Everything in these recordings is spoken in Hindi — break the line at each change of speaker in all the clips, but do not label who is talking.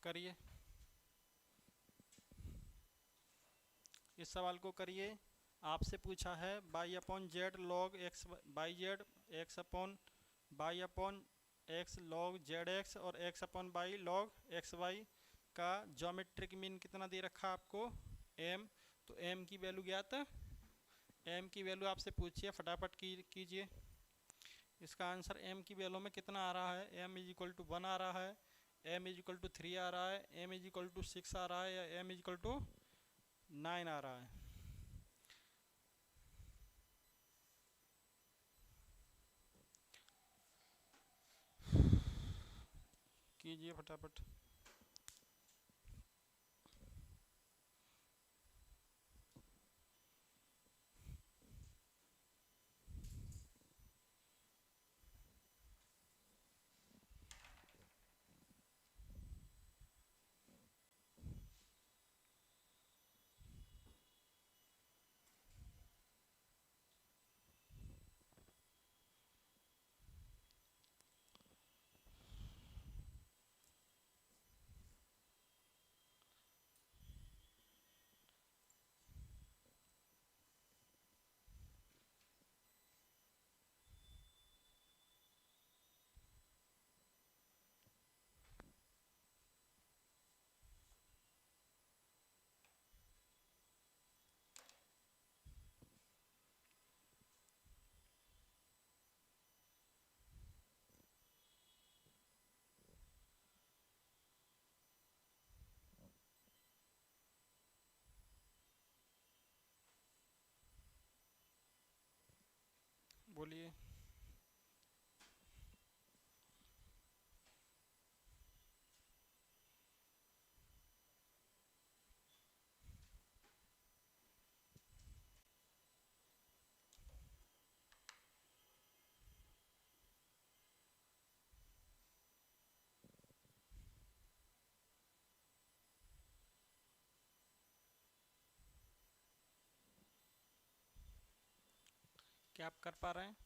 करिए, इस सवाल को करिए। आपसे पूछा है y upon Z log x y z, x upon y upon x log Z x और x upon y log x y का ज्योमेट्रिक मीन कितना दे रखा आपको, एम। तो एम की वैल्यू ज्ञात है, एम की वैल्यू आपसे पूछिए, फटाफट कीजिए। इसका आंसर एम की वैल्यू में कितना आ रहा है, एम इज इक्वल टू 1 आ रहा है, एम इज इक्वल टू 3 आ रहा है, एम इज इक्वल टू 6 आ रहा है, या एम इज इक्वल टू 9 आ रहा है। कीजिए फटाफट। बोलिए। क्या आप कर पा रहे हैं?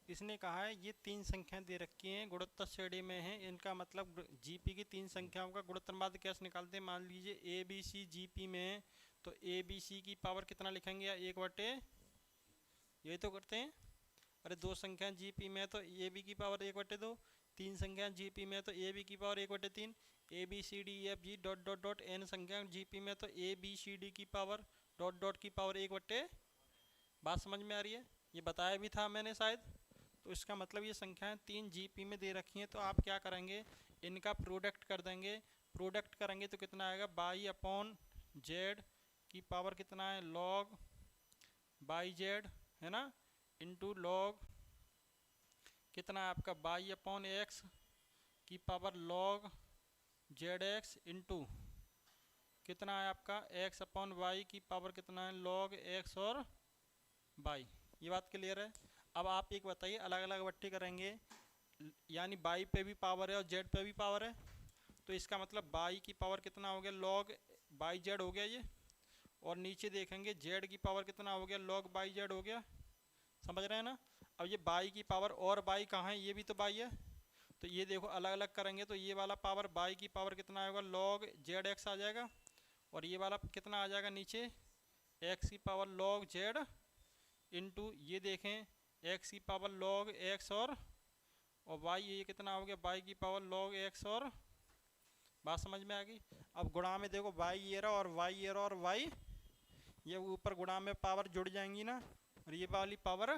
इसने कहा है ये 3 संख्याएं दे रखी हैं, गुणोत्तर श्रेणी में हैं, इनका मतलब जीपी की 3 संख्याओं का गुणोत्तर माध्य कैसे निकालते हैं। मान लीजिए ए बी सी जीपी में है, तो ए बी सी की पावर कितना लिखेंगे, या 1/, यही तो करते हैं। अरे 2 संख्याएं जीपी में है तो ए बी की पावर 1/2, 3 संख्याएं जीपी में है तो ए बी की power 1/3, A B C D E F G dot dot dot N संख्याएं जीपी में, तो ए बी सी डी की पावर डॉट डॉट की पावर 1/, बात समझ में आ रही है? ये बताया भी था मैंने शायद। तो इसका मतलब ये संख्याएं 3 जीपी में दे रखी हैं, तो आप क्या करेंगे, इनका प्रोडक्ट कर देंगे। प्रोडक्ट करेंगे तो कितना आएगा, बाई अपॉन जेड की पावर कितना है, लॉग बाई जेड, है ना, इंटू लॉग कितना है आपका, बाई अपॉन एक्स की power log Z x, into कितना है आपका एक्स अपॉन वाई की पावर कितना है, लॉग एक्स और बाई। ये बात क्लियर है? अब आप एक बताइए, अलग अलग बट्टी करेंगे, यानी बाई पे भी पावर है और जेड पे भी पावर है, तो इसका मतलब बाई की पावर कितना हो गया, लॉग बाई जेड हो गया ये, और नीचे देखेंगे जेड की पावर कितना हो गया, लॉग बाई जेड हो गया। समझ रहे हैं ना? अब ये बाई की पावर और बाई कहाँ है, ये भी तो बाई है, तो ये देखो अलग अलग करेंगे तो ये वाला पावर बाई की पावर कितना होगा, लॉग जेड एक्स आ जाएगा, और ये वाला कितना आ जाएगा नीचे, एक्स की पावर लॉग जेड, इंटू ये देखें एक्स की पावर लॉग एक्स और वाई, ये कितना हो गया, वाई की पावर लॉग एक्स और, बात समझ में आ गई? अब गुणा में देखो वाई ये रहा और वाई ये रहा और वाई ये ऊपर गुणा में पावर जुड़ जाएंगी ना, और ये वाली पावर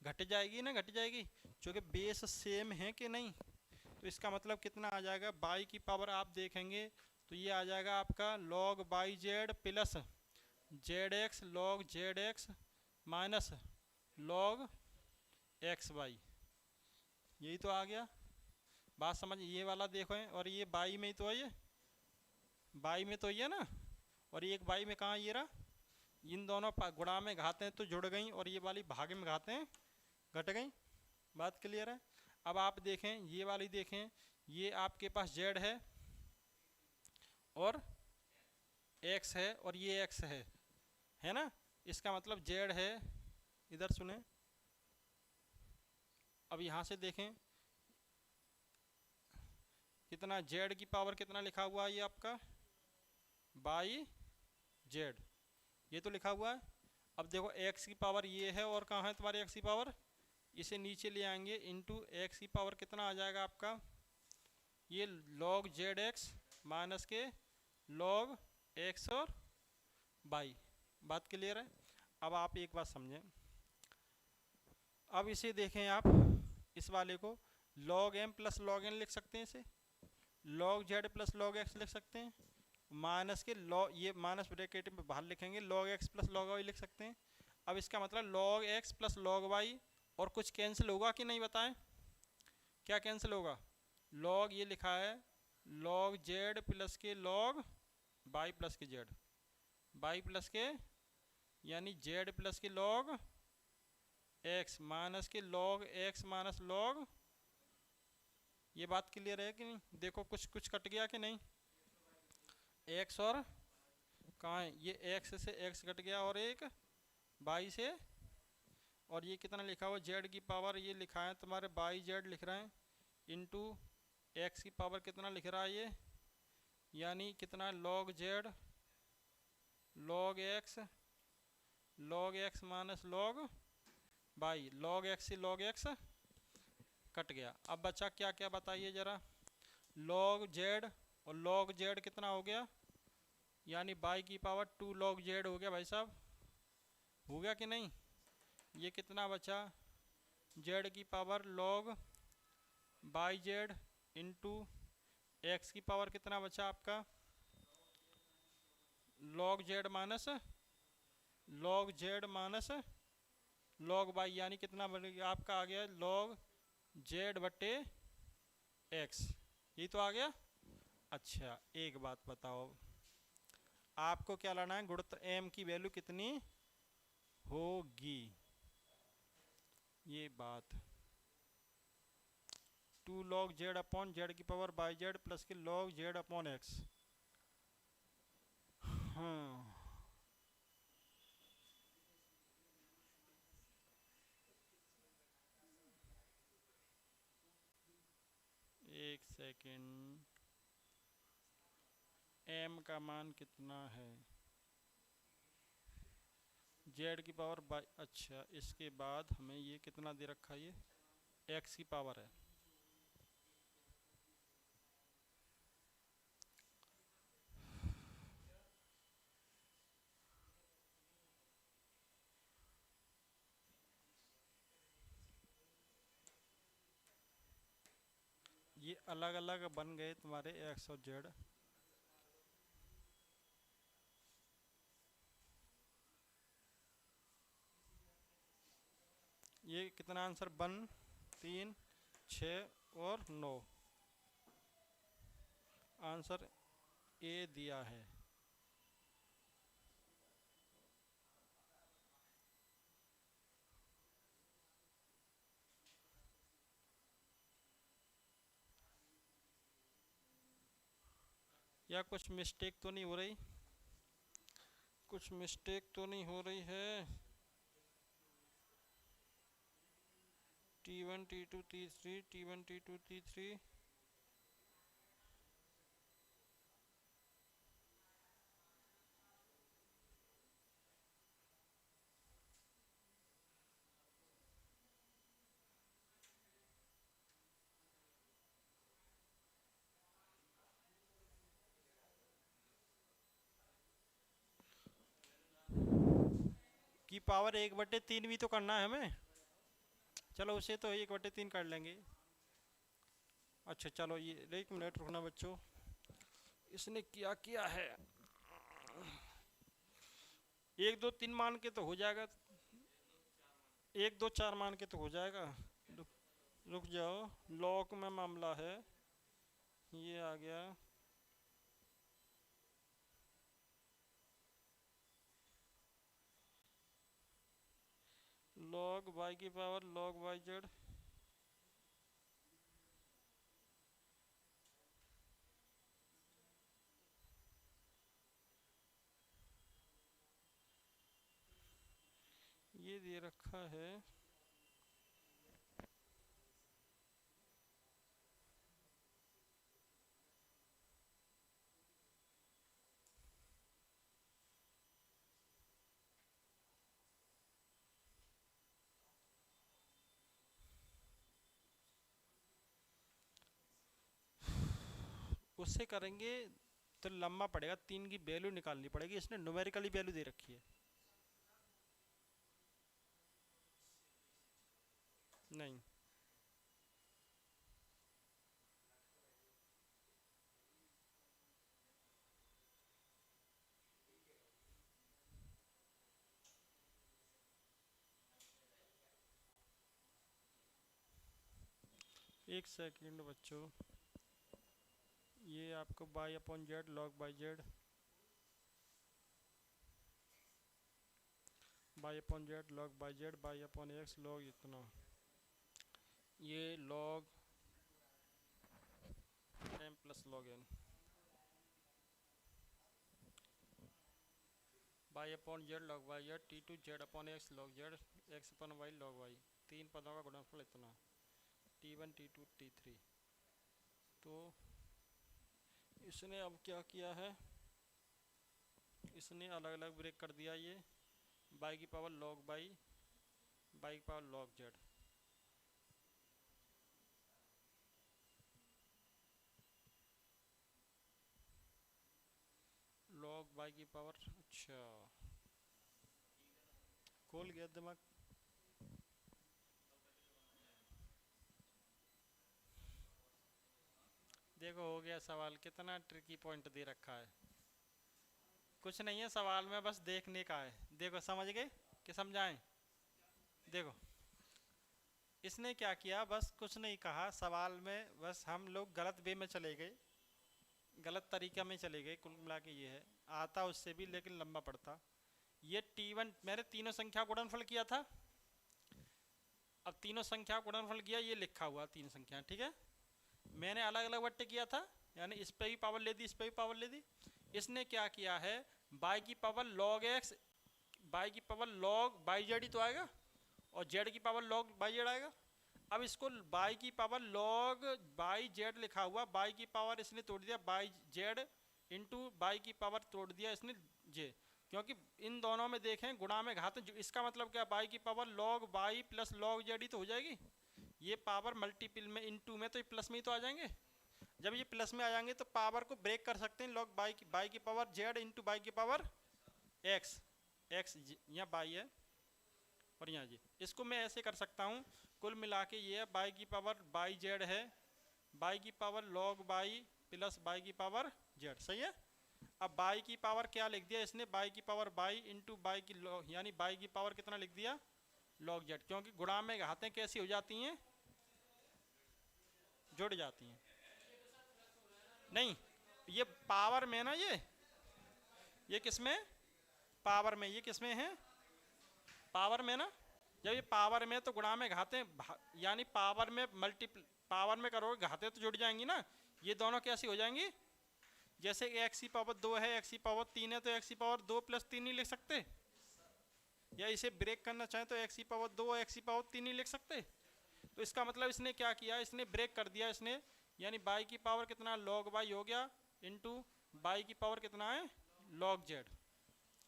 घट जाएगी ना, घट जाएगी, क्योंकि बेस सेम है कि नहीं। तो इसका मतलब कितना आ जाएगा, बाई की पावर आप देखेंगे तो ये आ जाएगा आपका log by Z plus Z X log Z X minus log x Y, यही तो आ गया। बात समझ, ये वाला देखो है, और ये बाई में ही तो है, ये बाई में तो ये ना, और ये एक बाई में कहाँ, ये रहा, इन दोनों गुणा में घातें तो जुड़ गई और ये वाली भागे में घातें घट गई। बात क्लियर है? अब आप देखें, ये वाली देखें, ये आपके पास जेड और एक्स है और ये एक्स है ना, इसका मतलब जेड है, इधर सुने, अब यहाँ से देखें कितना जेड की पावर कितना लिखा हुआ है ये आपका बाई जेड, ये तो लिखा हुआ है। अब देखो एक्स की पावर ये है और कहाँ है तुम्हारी एक्स की पावर, इसे नीचे ले आएंगे इंटू एक्स की पावर कितना आ जाएगा आपका ये लॉग जेड एक्स माइनस के लॉग एक्स और बाई। बात क्लियर है। अब आप एक बात समझें, अब इसे देखें आप इस वाले को log m plus log N लिख सकते हैं, इसे log z plus log X लिख सकते हैं, माइनस के log ये माइनस ब्रैकेट में बाहर लिखेंगे log x plus log Y लिख सकते हैं। अब इसका मतलब log x plus log Y और कुछ कैंसिल होगा कि नहीं बताएं, क्या कैंसिल होगा, log ये लिखा है log z प्लस के log वाई प्लस के z, वाई प्लस के यानी z प्लस के log x माइनस के log x माइनस log, ये बात क्लियर है कि नहीं। देखो कुछ कुछ कट गया कि नहीं, x और कहाँ है ये x से x कट गया और एक y से, और ये कितना लिखा हुआ z की पावर ये लिखा है तुम्हारे बाई z लिख रहे हैं इंटू x की पावर कितना लिख रहा है ये यानी कितना log z log x minus log by, log x से log x कट गया। अब बचा क्या क्या बताइए ज़रा, log z और log z कितना हो गया यानी बाई की पावर 2 log z हो गया भाई साहब, हो गया कि नहीं। ये कितना बचा z की power log by z into x की पावर कितना बचा आपका log z minus log by यानी कितना बन गया आपका आ गया log z बटे x, ये तो आ गया। अच्छा एक बात बताओ, आपको क्या लाना है गुणोत्तर m की वैल्यू कितनी होगी, ये बात 2 log z अपॉन z की पावर बाई z प्लस के log z अपॉन x। हाँ एक सेकेंड, m का मान कितना है z की पावर बाई, अच्छा इसके बाद हमें ये कितना दे रखा है ये x की पावर है, ये अलग अलग बन गए तुम्हारे x और z। ये कितना आंसर 1 3 6 और 9, आंसर ए दिया है। या कुछ मिस्टेक तो नहीं हो रही, कुछ मिस्टेक तो नहीं हो रही है। T1 T2 T3 T1 T2 T3 की पावर 1/3 भी तो करना है हमें, चलो उसे तो 1/3 कर लेंगे। अच्छा चलो ये एक मिनट रुकना बच्चों, इसने क्या किया है 1 2 3 मान के तो हो जाएगा, 1 2 4 मान के तो हो जाएगा। रुक, रुक जाओ, लॉक में मामला है, ये आ गया log y की पावर log yz, ये दे रखा है उससे करेंगे तो लंबा पड़ेगा, 3 की वैल्यू निकालनी पड़ेगी, इसने न्यूमेरिकली वैल्यू दे रखी है। नहीं, एक सेकंड बच्चों, ये आपको by upon Z log by Z, by upon Z log by Z by upon x log इतना, ये log M plus log N, by upon Z log by Z T to Z upon x log Z x upon Y log Y, 3 पदों का गुणनफल इतना, T1 T2 T3। तो इसने अब क्या किया है, इसने अलग अलग ब्रेक कर दिया, ये बाई की पावर लॉग बाई, बाई की power log Z, log by की पावर, अच्छा खोल गया दिमाग। देखो हो गया सवाल, कितना ट्रिकी पॉइंट दे रखा है, कुछ नहीं है सवाल में, बस देखने का है। देखो समझ गए कि समझाएं? देखो इसने क्या किया, बस कुछ नहीं कहा सवाल में, बस हम लोग गलत वे में चले गए, गलत तरीका में चले गए, कुल मिला के ये है, आता उससे भी लेकिन लंबा पड़ता। ये T1 मैंने तीनों संख्या गुणनफल किया था, अब तीनों संख्या गुणनफल किया, ये लिखा हुआ तीन संख्या, ठीक है, मैंने अलग अलग बट्टे किया था, यानी इस पे भी पावर ले दी, इस पे भी पावर ले दी। इसने क्या किया है, बाई की पावर लॉग एक्स, बाई की पावर लॉग बाई जेड ही तो आएगा, और जेड की पावर लॉग बाई जेड आएगा। अब इसको बाई की पावर लॉग बाई जेड लिखा हुआ, बाई की पावर इसने तोड़ दिया बाई जेड इंटू बाई की पावर तोड़ दिया इसने जे, क्योंकि इन दोनों में देखें गुणा में घात, इसका मतलब क्या, बाई की power log y plus log z ही तो हो जाएगी, ये पावर मल्टीपल में इनटू में तो ये प्लस में ही तो आ जाएंगे, जब ये प्लस में आ जाएंगे तो पावर को ब्रेक कर सकते हैं, लॉग बाई की पावर जेड इंटू बाई की पावर एक्स, एक्स यहाँ बाई है और यहाँ जी, इसको मैं ऐसे कर सकता हूँ, कुल मिला के ये है बाई की पावर बाई जेड है, बाई की power log y plus by की पावर जेड, सही है। अब बाई की पावर क्या लिख दिया इसने, बाई की पावर बाई इंटू बाई की लॉग, यानी बाई की पावर कितना लिख दिया, लॉग जेड, क्योंकि गुणा में घातें कैसी हो जाती हैं, जुड़ जाती हैं। नहीं, ये पावर में ना, ये किस में, पावर में, ये किस में है, पावर में ना, जब ये पावर में तो गुणा में घातें, यानी पावर में मल्टीपल, पावर में करोगे घातें तो जुड़ जाएंगी ना, ये दोनों कैसी हो जाएंगी, जैसे एक्स की पावर 2 है, एक्स की पावर 3 है, तो एक्स की पावर 2 प्लस 3 नहीं लिख सकते, या इसे ब्रेक करना चाहें तो एक्स की पावर 2 एक्स की पावर 3 नहीं लिख सकते। तो इसका मतलब इसने क्या किया, इसने ब्रेक कर दिया इसने, यानी बाई की पावर कितना लॉग बाई हो गया इंटू बाई की पावर कितना है लॉग जेड,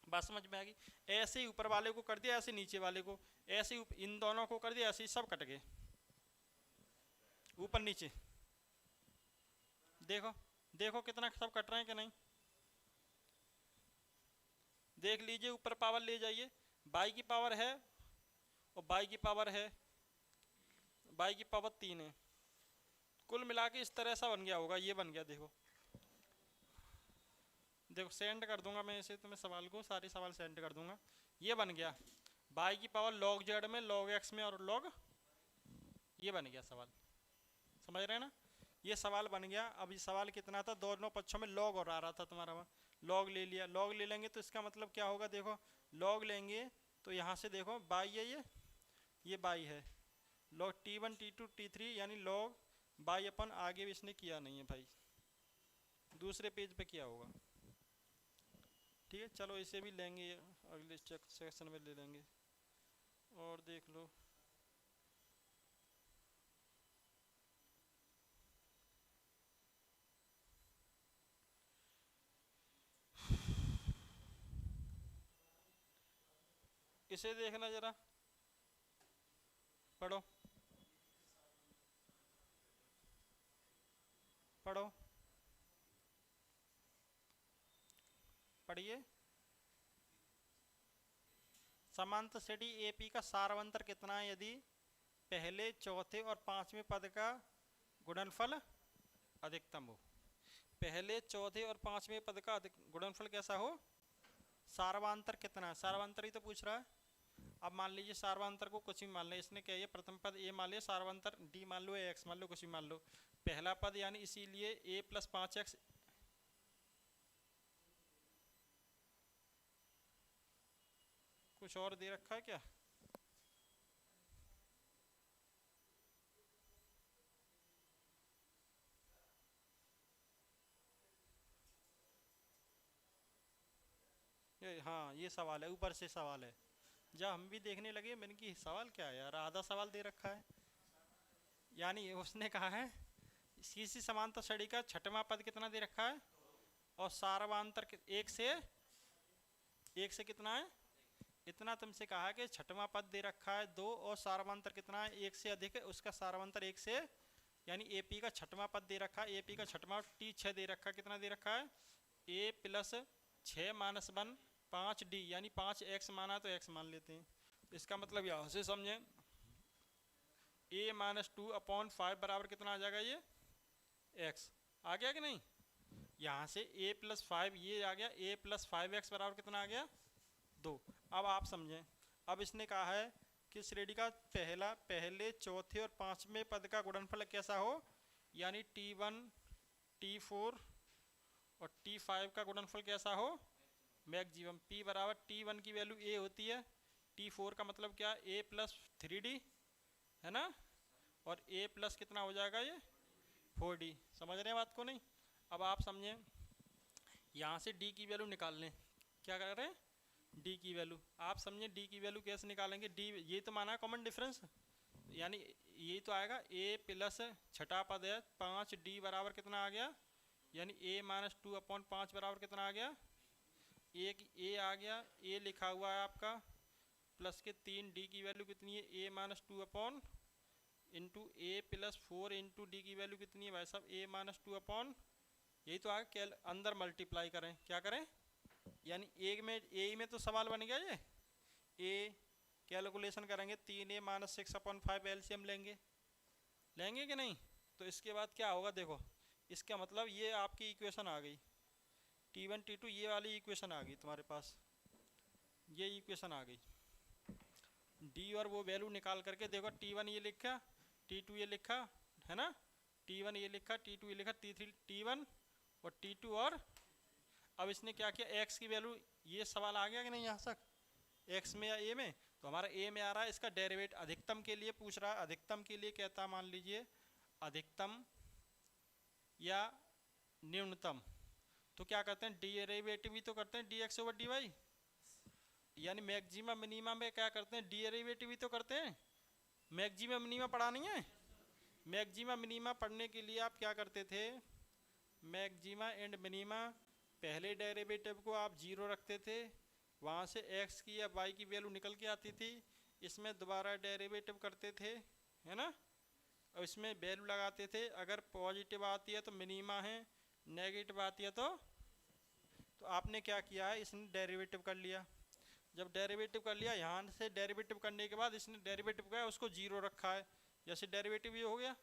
बात समझ में आ गई। ऐसे ही ऊपर वाले को कर दिया, ऐसे नीचे वाले को, ऐसे ही इन दोनों को कर दिया, ऐसे ही सब कट गए ऊपर नीचे, देखो देखो कितना सब कट रहे हैं कि नहीं, देख लीजिए, ऊपर पावर ले जाइए, बाई की पावर है और बाई की पावर है, बाई की पावर 3 है, कुल मिला के इस तरह सा बन गया होगा, ये बन गया, देखो देखो सेंड कर दूंगा मैं इसे तुम्हें सवाल को, सारे सवाल सेंड कर दूंगा, ये बन गया बाई की पावर लॉग जेड में, लॉग एक्स में, और लॉग, ये बन गया सवाल, समझ रहे हैं ना, ये सवाल बन गया। अब ये सवाल कितना था, दोनों पक्षों में लॉग और आ रहा था तुम्हारा, वहाँ लॉग ले लिया, लॉग ले लेंगे तो इसका मतलब क्या होगा, देखो लॉग लेंगे तो यहाँ से देखो बाई है, ये बाई है, लॉग T1 T2 T3, यानी लॉग बाई अपन, आगे भी इसने किया नहीं है भाई, दूसरे पेज पे किया होगा, ठीक है। चलो इसे भी लेंगे, अगले सेक्शन में ले लेंगे, और देख लो इसे, देखना जरा, पढ़ो पढ़ो, पढ़िए। समांतर श्रेणी एपी का सारवंतर कितना है यदि पहले, चौथे और पांचवें पद का गुणनफल अधिकतम हो। पहले, चौथे और पांचवें पद का गुणनफल कैसा हो? सारवांतर कितना है? सारवांतर ही तो पूछ रहा है। अब मान लीजिए सारवांतर को कुछ भी मान लें, इसने क्या है, प्रथम पद ए मान लिया, सारवांतर डी मान लो, एक्स मान लो, कुछ भी मान लो। पहला पद यानी इसीलिए ए प्लस 5x, कुछ और दे रखा है क्या? हाँ ये सवाल है, ऊपर से सवाल है। जब हम भी देखने लगे मैंने कि सवाल क्या है यार, आधा सवाल दे रखा है। यानी उसने कहा है किसी समांतर श्रेणी का छठवां पद कितना दे रखा है और सारवांतर एक से कितना है, इतना तुमसे कहा है कि छठवां पद दे रखा है 2 और सारवांतर कितना है, 1 से अधिक है, उसका सारवांतर 1 से, यानी एपी का छठवां पद दे रखा है, एपी का छठवां टी 6 दे रखा है, कितना दे रखा है, ए प्लस 6 माइनस 1 5d, यानी 5x माना तो x मान लेते हैं। इसका मतलब यहाँ से समझें a माइनस 2/5 बराबर कितना आ जाएगा, ये x आ गया कि नहीं। यहाँ से a प्लस 5 ये आ गया, a प्लस 5x बराबर कितना आ गया 2। अब आप समझें, अब इसने कहा है कि श्रेणी का पहले, चौथे और पांचवें पद का गुणनफल कैसा हो, यानी t1, t4 और t5 का गुणनफल कैसा हो, मैक्सिमम। p बराबर t1 की वैल्यू a होती है, t4 का मतलब क्या, a प्लस 3d है ना, और a प्लस कितना हो जाएगा ये 4d। समझ रहे हैं बात को नहीं। अब आप समझें, यहाँ से d की वैल्यू निकाल लें। क्या कर रहे हैं, d की वैल्यू। आप समझें d की वैल्यू कैसे निकालेंगे, d ये तो माना है कॉमन डिफरेंस, यानी ये तो आएगा a प्लस छठा पद है 5d बराबर कितना आ गया, यानी a माइनस 2/5 बराबर कितना आ गया, एक a आ गया, a लिखा हुआ है आपका, प्लस के 3d की वैल्यू कितनी है, a minus 2 into A plus 4 into D की वैल्यू कितनी है भाई साहब, a माइनस 2, यही तो आगे कैल अंदर मल्टीप्लाई करें, क्या करें, यानी एक में ए में तो सवाल बन गया ये, ए कैलकुलेशन करेंगे 3a माइनस 6/5 एलसीएम लेंगे कि नहीं। तो इसके बाद क्या होगा देखो, इसका मतलब ये आपकी इक्वेशन आ गई, t1 t2 ये वाली इक्वेशन आ गई तुम्हारे पास, ये इक्वेशन आ गई। d और वो वैल्यू निकाल करके देखो, t1 ये लिखा, t2 ये लिखा है ना, t1 ये लिखा, t2 ये लिखा, t3 t1 और t2, और अब इसने क्या किया, x की वैल्यू, ये सवाल आ गया कि नहीं यहाँ तक, x में या a में, तो हमारा a में आ रहा है, इसका डेरिवेट अधिकतम के लिए पूछ रहा है, अधिकतम के लिए कहता है, मान लीजिए अधिकतम या न्यूनतम, तो क्या करते हैं, डेरिवेटिव भी तो करते हैं dx ओवर dy, यानी मैक्सिमम मिनिमम में क्या करते हैं, डेरिवेटिव भी तो करते हैं। मैक्सिमम मिनिमम पढ़ा नहीं है, मैक्सिमम मिनिमा पढ़ने के लिए आप क्या करते थे, मैक्सिमा एंड मिनिमा, पहले डेरिवेटिव को आप 0 रखते थे, वहाँ से x की या y की वैल्यू निकल के आती थी, इसमें दोबारा डेरिवेटिव करते थे, है ना, और इसमें वैल्यू लगाते थे, अगर पॉजिटिव आती है तो मिनिमा है, नेगेटिव आती है तो आपने क्या किया है, इसने डेरिवेटिव कर लिया। जब डेरिवेटिव कर लिया, यहाँ से डेरिवेटिव करने के बाद इसने डेरिवेटिव का उसको 0 रखा है, जैसे डेरिवेटिव ये हो गया।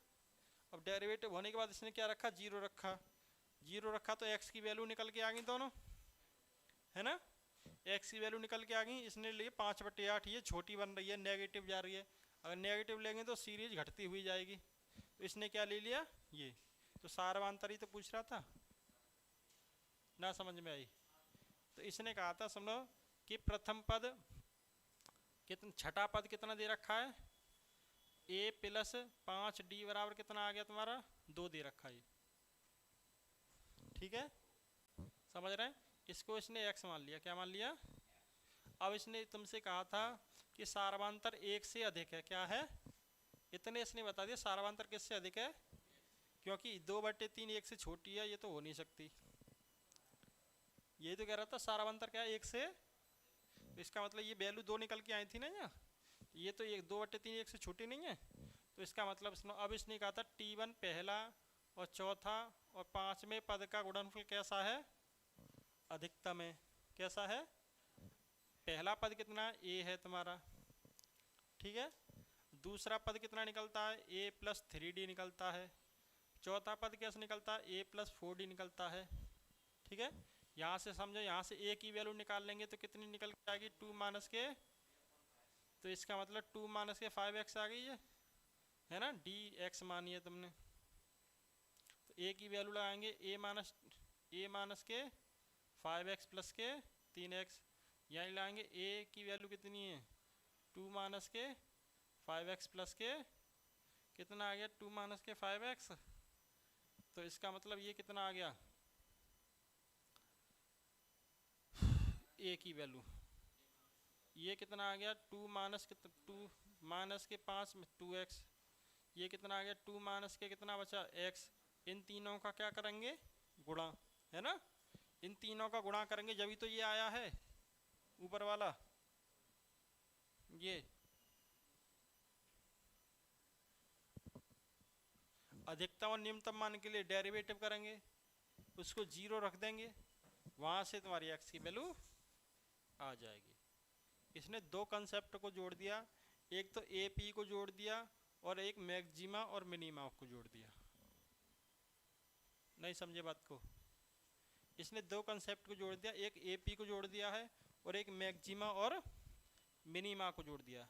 अब डेरिवेटिव होने के बाद इसने क्या रखा, 0 रखा, 0 रखा तो x की वैल्यू निकल के आ गई दोनों, है ना, x की वैल्यू निकल के आ गई। इसने लिए 5/8, ये छोटी बन रही है, नेगेटिव जा रही है, अगर नेगेटिव लेंगे तो सीरीज घटती हुई जाएगी, तो इसने क्या ले लिया ये, तो सारवांतर ही तो पूछ रहा था ना, समझ में आई। तो इसने कहा था समझो कि प्रथम पद कितना, छठा पद कितना दे रखा है, a प्लस 5d बराबर कितना आ गया तुम्हारा 2 दे रखा है, ठीक है, समझ रहे हैं। इसको इसने x मान लिया, क्या मान लिया। अब इसने तुमसे कहा था कि सारवांतर 1 से अधिक है, क्या है, इतने इसने बता दिया, सारवांतर किससे अधिक है, क्योंकि 2/3 1 से छोटी है, ये तो हो नहीं सकती, ये तो कह रहा था सारवांतर क्या है 1 से, तो इसका मतलब ये वैल्यू 2 निकल के आई थी ना यहाँ, ये तो 2/3 1 से छोटी नहीं है, तो इसका मतलब सुनो, अब इसने कहा था t1 पहला और चौथा और पांचवें पद का गुणनफल कैसा है, अधिकतम है, कैसा है, पहला पद कितना ए है तुम्हारा, ठीक है, दूसरा पद कितना निकलता है ए प्लस 3d निकलता है, चौथा पद कैसे निकलता है ए प्लस 4d निकलता है, ठीक है। यहाँ से समझो, यहाँ से ए की वैल्यू निकाल लेंगे तो कितनी निकल के आएगी 2 माइनस के, तो इसका मतलब 2 माइनस के 5x आ गई है ना, dx मानी है तुमने, तो ए की वैल्यू लगाएंगे ए माइनस के 5x प्लस के 3x, यहाँ लाएंगे ए की वैल्यू कितनी है 2 माइनस के 5x प्लस के कितना आ गया 2 माइनस के 5x, तो इसका मतलब ये कितना आ गया ए की वैल्यू, ये कितना आ गया 2 माइनस के 5 में 2x, ये कितना आ गया 2 माइनस के कितना बचा x, इन तीनों का क्या करेंगे गुणा, है ना, इन तीनों का गुणा करेंगे जभी तो ये आया है ऊपर वाला, ये अधिकतम और न्यूनतम मान के लिए डेरिवेटिव करेंगे, उसको 0 रख देंगे, वहां से तुम्हारी x की वैल्यू आ जाएगी। इसने दो कंसेप्ट को जोड़ दिया, एक तो ए पी को जोड़ दिया और एक मैक्सिमा और मिनिमा को जोड़ दिया। नहीं समझे बात को, इसने दो कंसेप्ट को जोड़ दिया, एक ए पी को जोड़ दिया है और एक मैक्सिमा और मिनिमा को जोड़ दिया।